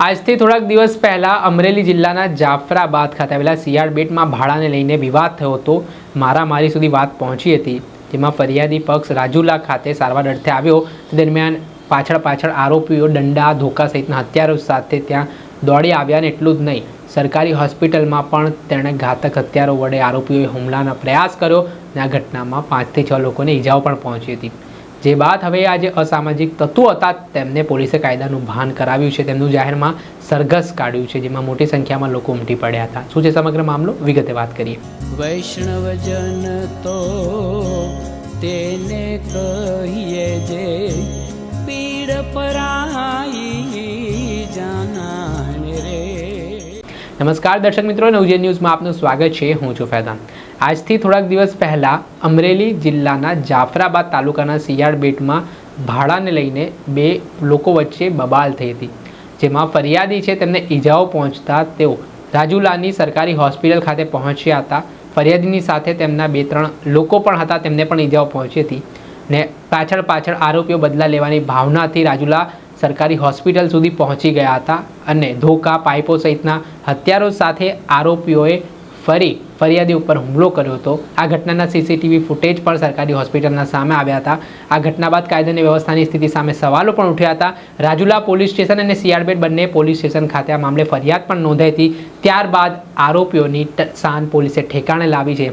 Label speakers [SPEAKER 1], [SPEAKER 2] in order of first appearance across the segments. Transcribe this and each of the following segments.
[SPEAKER 1] આજથી થોડાક દિવસ પહેલાં અમરેલી જિલ્લાના જાફરાબાદ ખાતે આવેલા સિયાળ બેટમાં ભાડાને લઈને વિવાદ થયો હતો। મારામારી સુધી વાત પહોંચી હતી, જેમાં ફરિયાદી પક્ષ રાજુલા ખાતે સારવાર અર્થે આવ્યો તે દરમિયાન પાછળ આરોપીઓ દંડા, ધોકા સહિતના હથિયારો સાથે ત્યાં દોડી આવ્યા અને એટલું જ નહીં, સરકારી હોસ્પિટલમાં પણ તેણે ઘાતક હથિયારો વડે આરોપીઓએ હુમલાનો પ્રયાસ કર્યો અને આ ઘટનામાં 5 થી 6 લોકોને ઈજાઓ પણ પહોંચી હતી। જે બાદ હવે આ જે અસામાજિક તત્વો હતા તેમને પોલીસે કાયદાનું ભાન કરાવ્યું છે, તેમનું જાહેરમાં સરઘસ કાઢ્યું છે, જેમાં મોટી સંખ્યામાં લોકો ઉમટી પડ્યા હતા। શું છે સમગ્ર મામલો, વિગતે વાત કરીએ।
[SPEAKER 2] વૈષ્ણવજન તો તેને કહીએ જે પીડ પરાઈ જાનાને રે।
[SPEAKER 1] નમસ્કાર દર્શક મિત્રો, નવજીવન ન્યૂઝમાં આપનું સ્વાગત છે। હું છું ફૈઝાન। આજથી થોડાક દિવસ પહેલાં અમરેલી જિલ્લાના જાફરાબાદ તાલુકાના સિયાળ બેટમાં ભાડાને લઈને 2 લોકો વચ્ચે બબાલ થઈ હતી, જેમાં ફરિયાદી છે તેમને ઈજાઓ પહોંચતા તેઓ રાજુલાની સરકારી હોસ્પિટલ ખાતે પહોંચ્યા હતા। ફરિયાદીની સાથે તેમના 2-3 લોકો પણ હતા, તેમને પણ ઈજાઓ પહોંચી હતી ને પાછળ આરોપીઓ બદલા લેવાની ભાવનાથી રાજુલા સરકારી હોસ્પિટલ સુધી પહોંચી ગયા હતા અને ધોકા, પાઇપો સહિતના હથિયારો સાથે આરોપીઓએ ફરી ફરિયાદી ઉપર હુમલો કર્યો હતો। આ ઘટનાના સીસીટીવી ફૂટેજ પણ સરકારી હોસ્પિટલના સામે આવ્યા હતા। આ ઘટના બાદ કાયદાની વ્યવસ્થાની સ્થિતિ સામે સવાલો પણ ઉઠ્યા હતા। રાજુલા પોલીસ સ્ટેશન અને સિયાળબેટ બંને પોલીસ સ્ટેશન ખાતે આ મામલે ફરિયાદ પણ નોંધાઈ હતી। ત્યારબાદ આરોપીઓની સાન પોલીસે ઠેકાણે લાવી છે।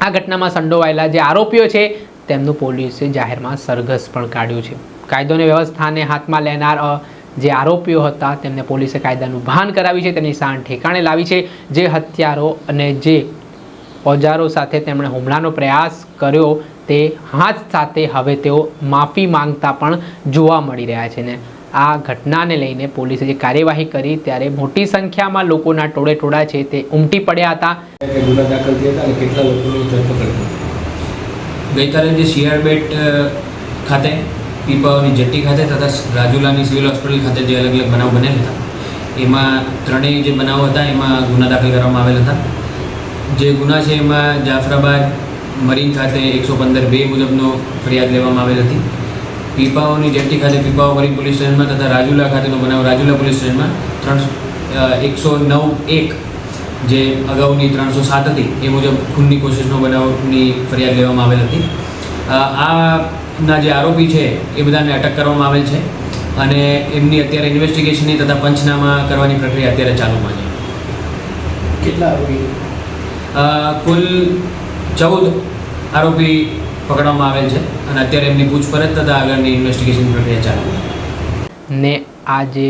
[SPEAKER 1] આ ઘટનામાં સંડોવાયેલા જે આરોપીઓ છે તેમનું પોલીસે જાહેરમાં સરઘસ પણ કાઢ્યું છે। કાયદોની વ્યવસ્થાને હાથમાં લેનાર જે આરોપીઓ હતા તેમને પોલીસે કાયદાનું ભાન કરાવી છે, તેમની સાન ઠેકાણે લાવી છે। જે હથિયારો અને જે ઓજારો સાથે તેમણે હુમલાનો પ્રયાસ કર્યો તે હાથ સાથે હવે તેઓ માફી માંગતા પણ જોવા મળી રહ્યા છે ને આ ઘટનાને લઈને પોલીસે જે કાર્યવાહી કરી ત્યારે મોટી સંખ્યામાં લોકોના ટોળે છે તે ઉમટી પડ્યા હતા।
[SPEAKER 3] ગુના દાખલ થયા હતા અને કેટલા લોકોની ધરપકડ ગઈકાલે જે સિયાળબેટ ખાતે, પીપાઓની જેટ્ટી ખાતે તથા રાજુલાની સિવિલ હોસ્પિટલ ખાતે જે અલગ અલગ બનાવ બનેલ હતા એમાં ત્રણેય જે બનાવો હતા એમાં ગુના દાખલ કરવામાં આવેલ હતા। જે ગુના છે એમાં જાફરાબાદ મરીન ખાતે 115(2) મુજબનો ફરિયાદ લેવામાં આવેલ હતી। પીપાઓની જેટ્ટી ખાતે પીપાઓ મરીન પોલીસ સ્ટેશનમાં તથા રાજુલા ખાતેનો બનાવ રાજુલા પોલીસ સ્ટેશનમાં 109(1) જે અગાઉની 307 હતી એ મુજબ ખૂનની કોશિશનો બનાવની ફરિયાદ લેવામાં આવેલ હતી। ના જે આરોપી છે એ બધાને અટક કરવામાં આવેલ છે અને એમની અત્યારે ઇન્વેસ્ટિગેશનની તથા પંચનામા કરવાની પ્રક્રિયા અત્યારે ચાલુમાં છે।
[SPEAKER 4] કેટલા આરોપી?
[SPEAKER 3] કુલ 14 આરોપી પકડવામાં આવેલ છે અને અત્યારે એમની પૂછપરછ તથા આગળની ઇન્વેસ્ટિગેશન પ્રક્રિયા ચાલુ છે।
[SPEAKER 1] ને આ જે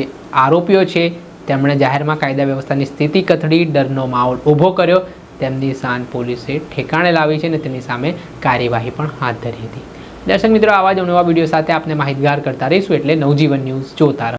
[SPEAKER 1] આરોપીઓ છે તેમણે જાહેરમાં કાયદા વ્યવસ્થાની સ્થિતિ કથળી, ડરનો માહોલ ઊભો કર્યો, તેમની સાન પોલીસે ઠેકાણે લાવી છે અને તેની સામે કાર્યવાહી પણ હાથ ધરી હતી। દર્શક મિત્રો, આવા જ નવા વિડીયો સાથે આપને માહિતગાર કરતા રહીશું, એટલે નવજીવન ન્યૂઝ જોતા રહો।